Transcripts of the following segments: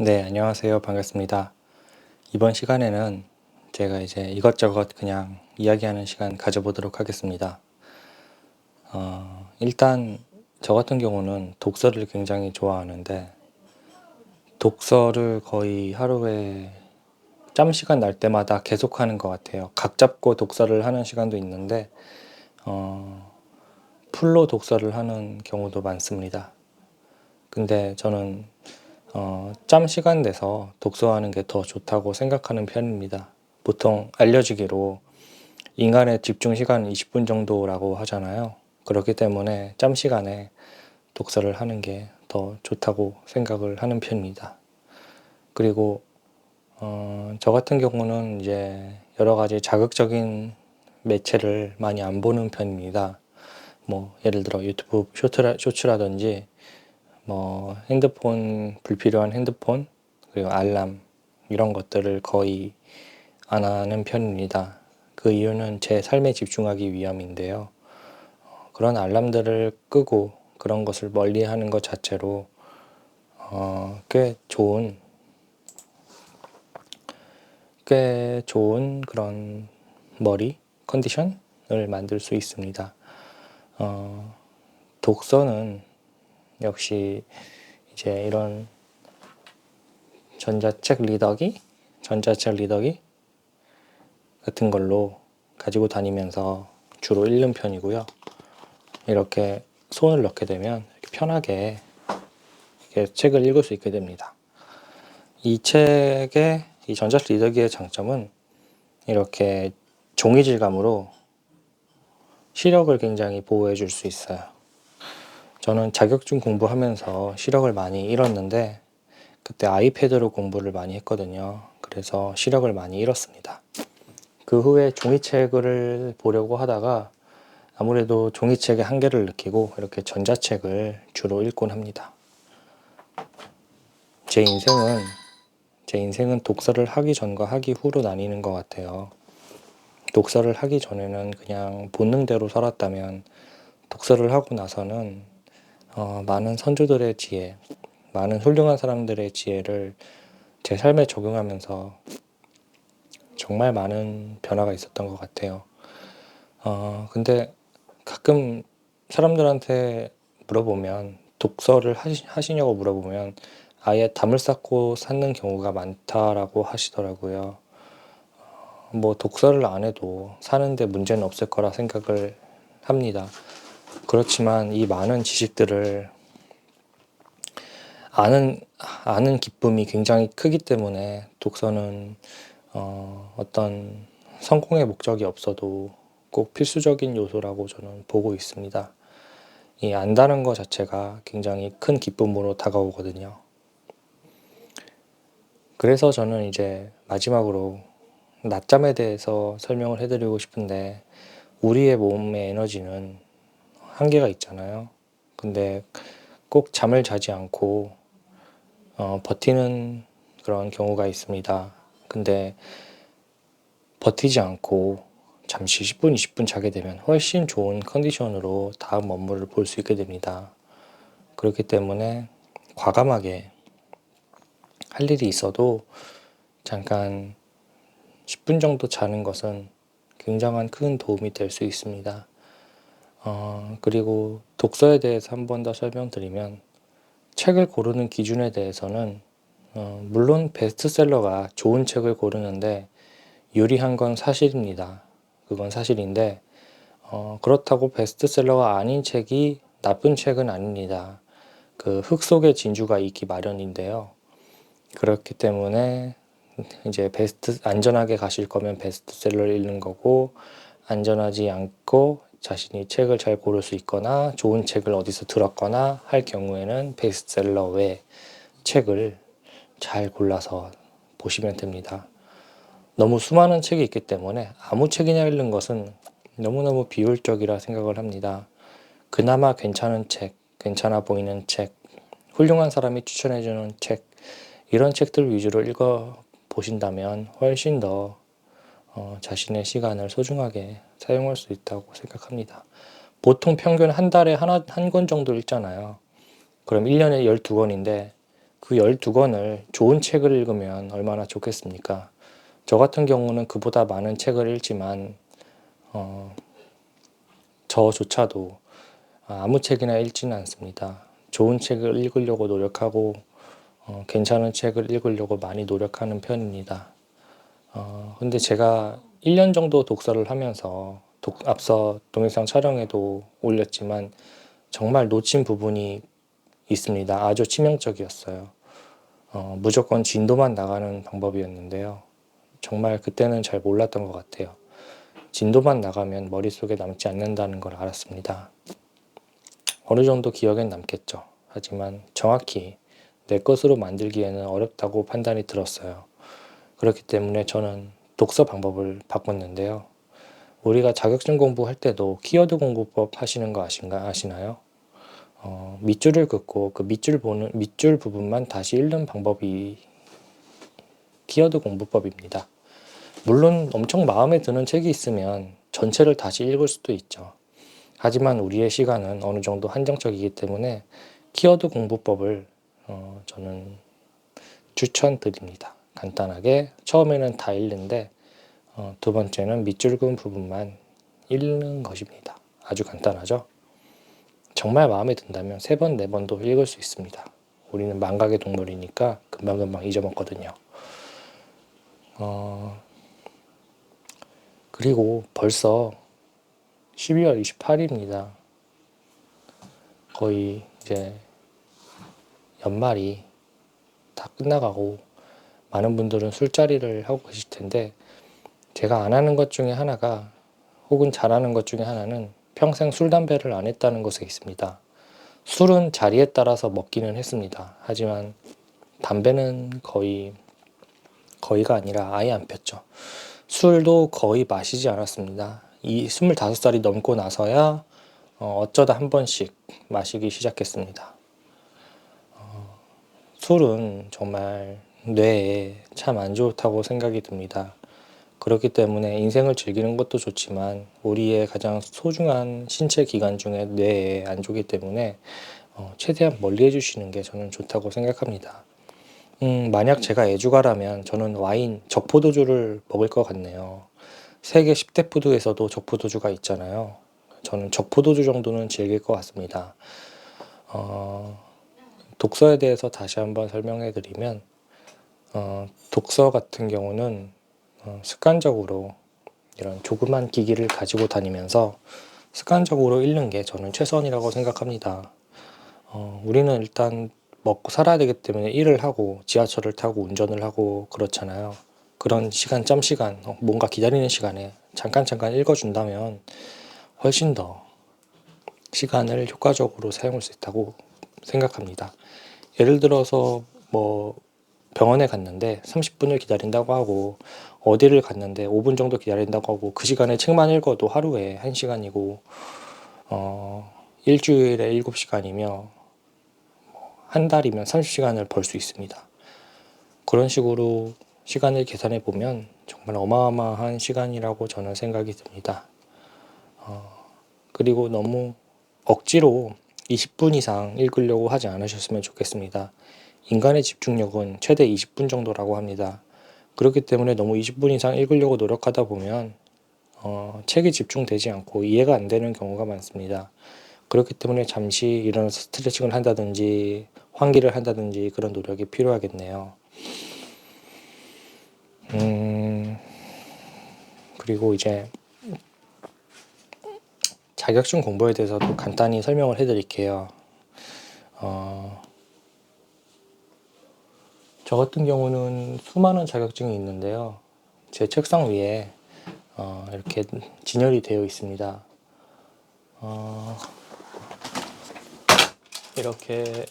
네, 안녕하세요. 반갑습니다. 이번 시간에는 제가 이제 이것저것 그냥 이야기하는 시간 가져보도록 하겠습니다. 일단 저 같은 경우는 독서를 굉장히 좋아하는데 독서를 거의 하루에 짬 시간 날 때마다 계속하는 것 같아요. 각 잡고 독서를 하는 시간도 있는데 어, 풀로 독서를 하는 경우도 많습니다. 근데 저는 짬 시간 내서 독서하는 게 더 좋다고 생각하는 편입니다. 보통 알려지기로 인간의 집중 시간은 20분 정도라고 하잖아요. 그렇기 때문에 짬 시간에 독서를 하는 게 더 좋다고 생각을 하는 편입니다. 그리고 저 같은 경우는 이제 여러 가지 자극적인 매체를 많이 안 보는 편입니다. 뭐 예를 들어 유튜브 쇼츠라든지 뭐 핸드폰, 불필요한 핸드폰, 그리고 알람 이런 것들을 거의 안 하는 편입니다. 그 이유는 제 삶에 집중하기 위함인데요. 그런 알람들을 끄고 그런 것을 멀리하는 것 자체로 꽤 좋은 그런 머리 컨디션을 만들 수 있습니다. 독서는 역시 이제 이런 전자책 리더기 같은 걸로 가지고 다니면서 주로 읽는 편이고요. 이렇게 손을 넣게 되면 이렇게 편하게 이렇게 책을 읽을 수 있게 됩니다. 이 전자책 리더기의 장점은 이렇게 종이 질감으로 시력을 굉장히 보호해 줄 수 있어요. 저는 자격증 공부하면서 시력을 많이 잃었는데 그때 아이패드로 공부를 많이 했거든요. 그래서 시력을 많이 잃었습니다. 그 후에 종이책을 보려고 하다가 아무래도 종이책의 한계를 느끼고 이렇게 전자책을 주로 읽곤 합니다. 제 인생은 독서를 하기 전과 하기 후로 나뉘는 것 같아요. 독서를 하기 전에는 그냥 본능대로 살았다면 독서를 하고 나서는 많은 선조들의 지혜, 많은 훌륭한 사람들의 지혜를 제 삶에 적용하면서 정말 많은 변화가 있었던 것 같아요. 근데 가끔 사람들한테 물어보면 독서를 하시냐고 물어보면 아예 담을 쌓고 사는 경우가 많다라고 하시더라고요. 뭐 독서를 안 해도 사는데 문제는 없을 거라 생각을 합니다. 그렇지만 이 많은 지식들을 아는 기쁨이 굉장히 크기 때문에 독서는 어떤 성공의 목적이 없어도 꼭 필수적인 요소라고 저는 보고 있습니다. 이 안다는 것 자체가 굉장히 큰 기쁨으로 다가오거든요. 그래서 저는 이제 마지막으로 낮잠에 대해서 설명을 해드리고 싶은데 우리의 몸의 에너지는 한계가 있잖아요. 근데 꼭 잠을 자지 않고 버티는 그런 경우가 있습니다. 근데 버티지 않고 잠시 10분, 20분 자게 되면 훨씬 좋은 컨디션으로 다음 업무를 볼 수 있게 됩니다. 그렇기 때문에 과감하게 할 일이 있어도 잠깐 10분 정도 자는 것은 굉장한 큰 도움이 될 수 있습니다. 그리고 독서에 대해서 한 번 더 설명드리면 책을 고르는 기준에 대해서는 물론 베스트셀러가 좋은 책을 고르는데 유리한 건 사실입니다. 그건 사실인데 그렇다고 베스트셀러가 아닌 책이 나쁜 책은 아닙니다. 그 흙 속에 진주가 있기 마련인데요. 그렇기 때문에 이제 안전하게 가실 거면 베스트셀러를 읽는 거고 안전하지 않고 자신이 책을 잘 고를 수 있거나 좋은 책을 어디서 들었거나 할 경우에는 베스트셀러 외 책을 잘 골라서 보시면 됩니다. 너무 수많은 책이 있기 때문에 아무 책이나 읽는 것은 너무너무 비효율적이라 생각을 합니다. 그나마 괜찮은 책, 괜찮아 보이는 책, 훌륭한 사람이 추천해주는 책, 이런 책들 위주로 읽어 보신다면 훨씬 더 자신의 시간을 소중하게 사용할 수 있다고 생각합니다. 보통 평균 한 달에 한 권 정도 읽잖아요. 그럼 1년에 12권인데 그 12권을 좋은 책을 읽으면 얼마나 좋겠습니까? 저 같은 경우는 그보다 많은 책을 읽지만 저조차도 아무 책이나 읽지는 않습니다. 좋은 책을 읽으려고 노력하고 괜찮은 책을 읽으려고 많이 노력하는 편입니다. 근데 제가 1년 정도 독서를 하면서 앞서 동영상 촬영에도 올렸지만 정말 놓친 부분이 있습니다. 아주 치명적이었어요. 무조건 진도만 나가는 방법이었는데요. 정말 그때는 잘 몰랐던 것 같아요. 진도만 나가면 머릿속에 남지 않는다는 걸 알았습니다. 어느 정도 기억엔 남겠죠. 하지만 정확히 내 것으로 만들기에는 어렵다고 판단이 들었어요. 그렇기 때문에 저는 독서 방법을 바꿨는데요. 우리가 자격증 공부할 때도 키워드 공부법 하시는 거 아시나요? 밑줄을 긋고 그 밑줄 부분만 다시 읽는 방법이 키워드 공부법입니다. 물론 엄청 마음에 드는 책이 있으면 전체를 다시 읽을 수도 있죠. 하지만 우리의 시간은 어느 정도 한정적이기 때문에 키워드 공부법을 저는 추천드립니다. 간단하게 처음에는 다 읽는데 두 번째는 밑줄 그은 부분만 읽는 것입니다. 아주 간단하죠? 정말 마음에 든다면 3번, 4번도 읽을 수 있습니다. 우리는 망각의 동물이니까 금방금방 잊어먹거든요. 그리고 벌써 12월 28일입니다. 거의 이제 연말이 다 끝나가고 많은 분들은 술자리를 하고 계실 텐데 제가 안 하는 것 중에 하나가 혹은 잘하는 것 중에 하나는 평생 술, 담배를 안 했다는 것에 있습니다. 술은 자리에 따라서 먹기는 했습니다. 하지만 담배는 거의가 아니라 아예 안 폈죠. 술도 거의 마시지 않았습니다. 이 25살이 넘고 나서야 어쩌다 한 번씩 마시기 시작했습니다. 술은 정말 뇌에 참 안 좋다고 생각이 듭니다. 그렇기 때문에 인생을 즐기는 것도 좋지만 우리의 가장 소중한 신체 기관 중에 뇌에 안 좋기 때문에 최대한 멀리 해주시는 게 저는 좋다고 생각합니다. 만약 제가 애주가라면 저는 와인, 적포도주를 먹을 것 같네요. 세계 10대 푸드에서도 적포도주가 있잖아요. 저는 적포도주 정도는 즐길 것 같습니다. 독서에 대해서 다시 한번 설명해 드리면 독서 같은 경우는 습관적으로 이런 조그만 기기를 가지고 다니면서 습관적으로 읽는 게 저는 최선이라고 생각합니다. 우리는 일단 먹고 살아야 되기 때문에 일을 하고 지하철을 타고 운전을 하고 그렇잖아요. 그런 짬 시간, 뭔가 기다리는 시간에 잠깐 읽어준다면 훨씬 더 시간을 효과적으로 사용할 수 있다고 생각합니다. 예를 들어서 뭐 병원에 갔는데 30분을 기다린다고 하고 어디를 갔는데 5분 정도 기다린다고 하고 그 시간에 책만 읽어도 하루에 1시간이고 일주일에 7시간이며 한 달이면 30시간을 벌 수 있습니다. 그런 식으로 시간을 계산해 보면 정말 어마어마한 시간이라고 저는 생각이 듭니다. 그리고 너무 억지로 20분 이상 읽으려고 하지 않으셨으면 좋겠습니다. 인간의 집중력은 최대 20분 정도라고 합니다. 그렇기 때문에 너무 20분 이상 읽으려고 노력하다 보면 책이 집중되지 않고 이해가 안 되는 경우가 많습니다. 그렇기 때문에 잠시 일어나서 스트레칭을 한다든지 환기를 한다든지 그런 노력이 필요하겠네요. 그리고 이제 자격증 공부에 대해서도 간단히 설명을 해드릴게요. 저 같은 경우는 수많은 자격증이 있는데요. 제 책상 위에 이렇게 진열이 되어 있습니다. 이렇게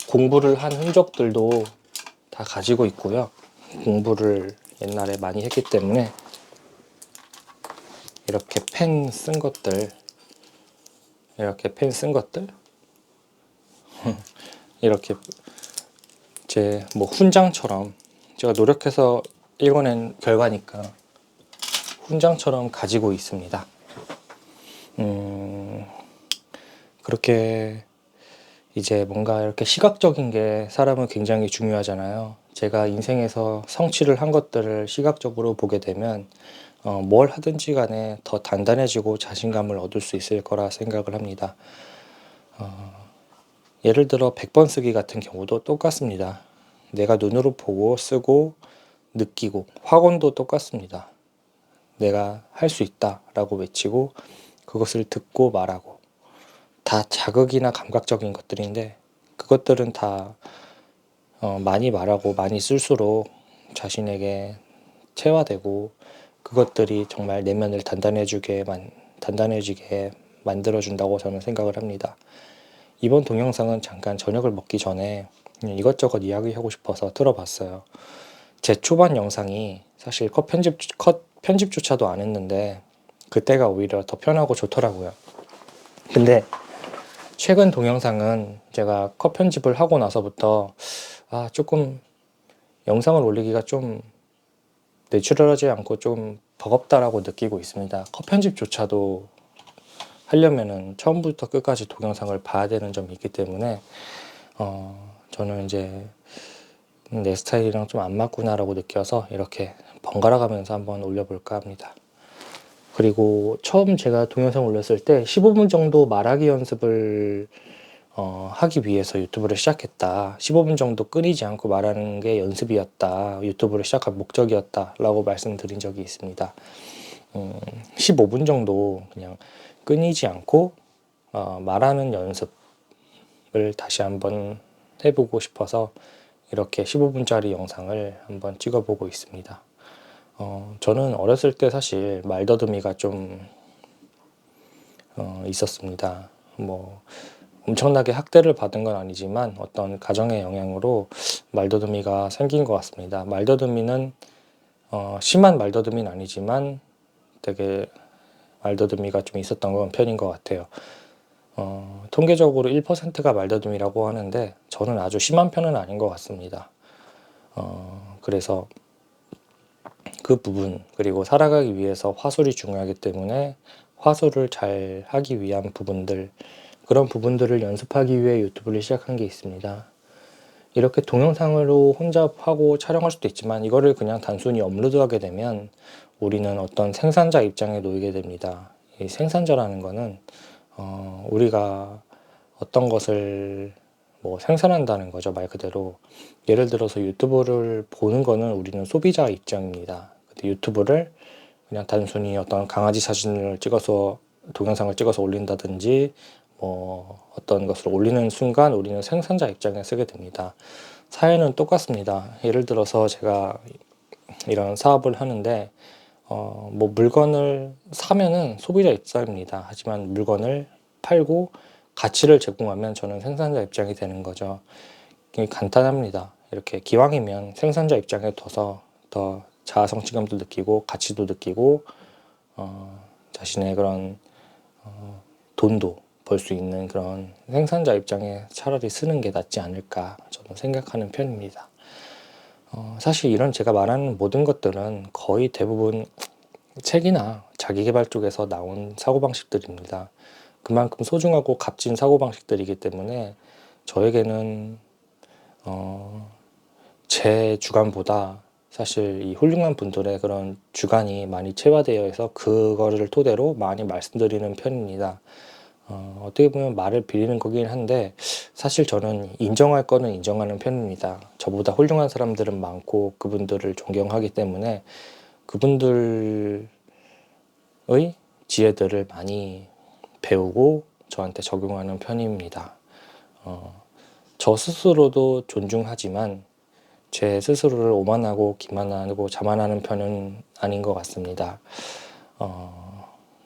공부를 한 흔적들도 다 가지고 있고요. 공부를 옛날에 많이 했기 때문에 이렇게 펜 쓴 것들 이렇게 제 뭐 훈장처럼 제가 노력해서 읽어낸 결과니까 훈장처럼 가지고 있습니다. 그렇게 이제 뭔가 이렇게 시각적인 게 사람은 굉장히 중요하잖아요. 제가 인생에서 성취를 한 것들을 시각적으로 보게 되면 뭘 하든지 간에 더 단단해지고 자신감을 얻을 수 있을 거라 생각을 합니다. 예를 들어 100번 쓰기 같은 경우도 똑같습니다. 내가 눈으로 보고 쓰고 느끼고 확언도 똑같습니다. 내가 할 수 있다 라고 외치고 그것을 듣고 말하고 다 자극이나 감각적인 것들인데 그것들은 다 많이 말하고 많이 쓸수록 자신에게 체화되고 그것들이 정말 내면을 단단해지게 만들어준다고 저는 생각을 합니다. 이번 동영상은 잠깐 저녁을 먹기 전에 이것저것 이야기하고 싶어서 틀어봤어요. 제 초반 영상이 사실 컷 편집조차도 안 했는데 그때가 오히려 더 편하고 좋더라고요. 근데 최근 동영상은 제가 컷 편집을 하고 나서부터 조금 영상을 올리기가 좀 내추럴하지 않고 좀 버겁다라고 느끼고 있습니다. 컷 편집조차도 하려면은 처음부터 끝까지 동영상을 봐야 되는 점이 있기 때문에 저는 이제 내 스타일이랑 좀 안 맞구나라고 느껴서 이렇게 번갈아 가면서 한번 올려볼까 합니다. 그리고 처음 제가 동영상 올렸을 때 15분 정도 말하기 연습을 하기 위해서 유튜브를 시작했다. 15분 정도 끊이지 않고 말하는 게 연습이었다. 유튜브를 시작한 목적이었다. 라고 말씀드린 적이 있습니다. 15분 정도 그냥 끊이지 않고 말하는 연습을 다시 한번 해보고 싶어서 이렇게 15분짜리 영상을 한번 찍어보고 있습니다. 저는 어렸을 때 사실 말더듬이가 좀 있었습니다. 뭐 엄청나게 학대를 받은 건 아니지만 어떤 가정의 영향으로 말더듬이가 생긴 것 같습니다. 말더듬이는 심한 말더듬이는 아니지만 되게 말더듬이가 좀 있었던 건 편인 것 같아요. 통계적으로 1%가 말더듬이라고 하는데 저는 아주 심한 편은 아닌 것 같습니다. 그래서 그 부분 그리고 살아가기 위해서 화술이 중요하기 때문에 화술을 잘 하기 위한 부분들 그런 부분들을 연습하기 위해 유튜브를 시작한 게 있습니다. 이렇게 동영상으로 혼자 하고 촬영할 수도 있지만 이거를 그냥 단순히 업로드하게 되면 우리는 어떤 생산자 입장에 놓이게 됩니다. 이 생산자라는 거는 우리가 어떤 것을 뭐 생산한다는 거죠, 말 그대로. 예를 들어서 유튜브를 보는 거는 우리는 소비자 입장입니다. 근데 유튜브를 그냥 단순히 어떤 강아지 사진을 찍어서 동영상을 찍어서 올린다든지 뭐 어떤 것을 올리는 순간 우리는 생산자 입장에 쓰게 됩니다. 사회는 똑같습니다. 예를 들어서 제가 이런 사업을 하는데 뭐 물건을 사면은 소비자 입장입니다. 하지만 물건을 팔고 가치를 제공하면 저는 생산자 입장이 되는 거죠. 간단합니다. 이렇게 기왕이면 생산자 입장에 둬서 더 자아 성취감도 느끼고 가치도 느끼고 자신의 그런 돈도 벌 수 있는 그런 생산자 입장에 차라리 쓰는 게 낫지 않을까 저는 생각하는 편입니다. 사실 이런 제가 말하는 모든 것들은 거의 대부분 책이나 자기계발 쪽에서 나온 사고방식들입니다. 그만큼 소중하고 값진 사고방식들이기 때문에 저에게는 제 주관보다 사실 이 훌륭한 분들의 그런 주관이 많이 체화되어 있어 그거를 토대로 많이 말씀드리는 편입니다. 어떻게 보면 말을 빌리는 거긴 한데 사실 저는 인정할 거는 인정하는 편입니다. 저보다 훌륭한 사람들은 많고 그분들을 존경하기 때문에 그분들의 지혜들을 많이 배우고 저한테 적용하는 편입니다. 저 스스로도 존중하지만 제 스스로를 오만하고 기만하고 자만하는 편은 아닌 것 같습니다.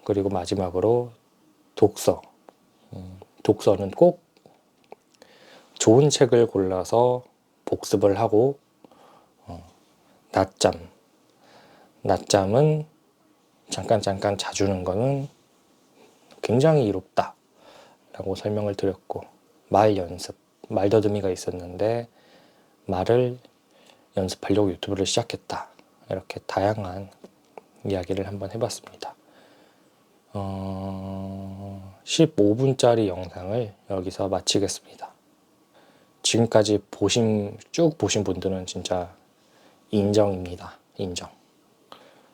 그리고 마지막으로 독서. 독서는 꼭 좋은 책을 골라서 복습을 하고 낮잠은 잠깐 자주는 거는 굉장히 이롭다 라고 설명을 드렸고 말 연습, 말더듬이가 있었는데 말을 연습하려고 유튜브를 시작했다. 이렇게 다양한 이야기를 한번 해봤습니다. 15분짜리 영상을 여기서 마치겠습니다. 지금까지 쭉 보신 분들은 진짜 인정입니다. 인정.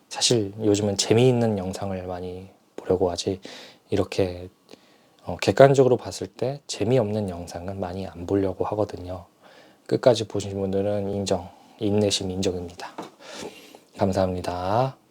사실 요즘은 재미있는 영상을 많이 보려고 하지, 이렇게 객관적으로 봤을 때 재미없는 영상은 많이 안 보려고 하거든요. 끝까지 보신 분들은 인정, 인내심 인정입니다. 감사합니다.